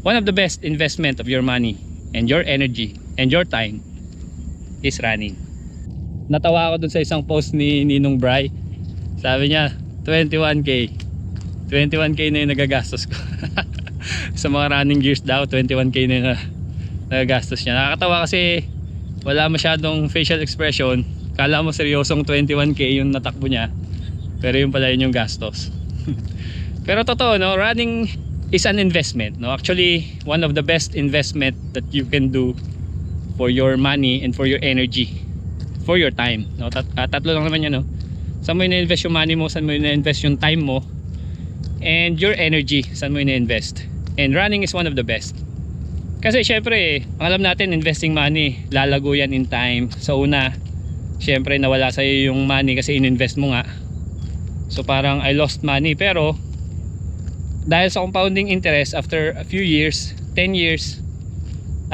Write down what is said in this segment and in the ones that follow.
one of the best investment of your money and your energy and your time is running. Natawa ako dun sa isang post ni Ninong Bry. Sabi niya 21k na yung nagagastos ko. Sa mga running gears daw 21k na yung nagagastos niya. Nakakatawa kasi wala masyadong facial expression. Kala mo seryosong 21k yung natakbo niya, pero yung pala yun yung gastos. Pero totoo, no, running is an investment, no? Actually, one of the best investment that you can do for your money and for your energy, for your time, no? Tatlo lang naman yan, no? Saan mo ina-invest yung money mo, saan mo ina-invest yung time mo, and your energy, saan mo ina-invest. And running is one of the best. Kasi syempre, ang alam natin, investing money, lalago yan in time. Sa una, syempre nawala sa'yo yung money kasi in-invest mo nga. So parang I lost money, pero dahil sa compounding interest, after a few years, 10 years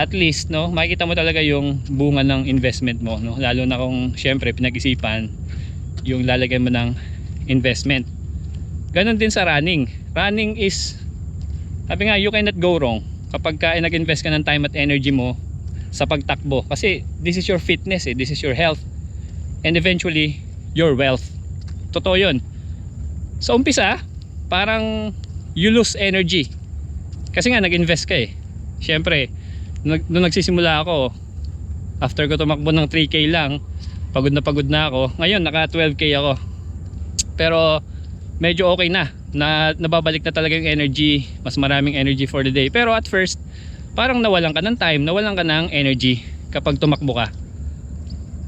at least, no, makikita mo talaga yung bunga ng investment mo, no? Lalo na kung syempre pinag-isipan yung lalagyan mo ng investment. Ganon din sa running. Running is, sabi nga, you cannot go wrong kapag ka nag-invest ka ng time at energy mo sa pagtakbo, kasi this is your fitness, this is your health, and eventually your wealth. Totoo yun. Sa umpisa parang you lose energy kasi nga nag-invest ka Syempre nung nagsisimula ako, after ko tumakbo ng 3k lang, pagod na ako. Ngayon naka 12k ako, pero medyo okay na nababalik na talaga yung energy, mas maraming energy for the day. Pero at first parang nawalan ka ng time, nawalan ka ng energy kapag tumakbo ka.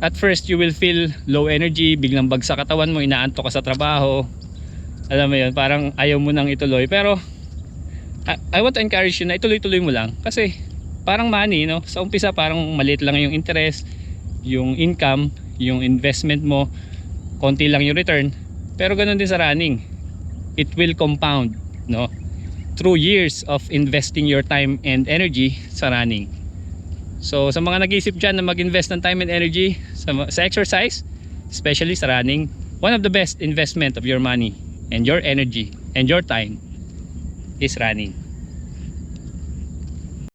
At first you will feel low energy, biglang bagsak katawan mo, inaantok ka sa trabaho, alam mo yun, parang ayaw mo nang ituloy. Pero I want to encourage you na ituloy-tuloy mo lang, kasi parang money, no? Sa umpisa parang maliit lang yung interest, yung income, yung investment mo, konti lang yung return. Pero ganoon din sa running, it will compound, no? Through years of investing your time and energy sa running. So sa mga nag-iisip dyan na mag-invest ng time and energy sa exercise, especially sa running, one of the best investment of your money and your energy and your time is running.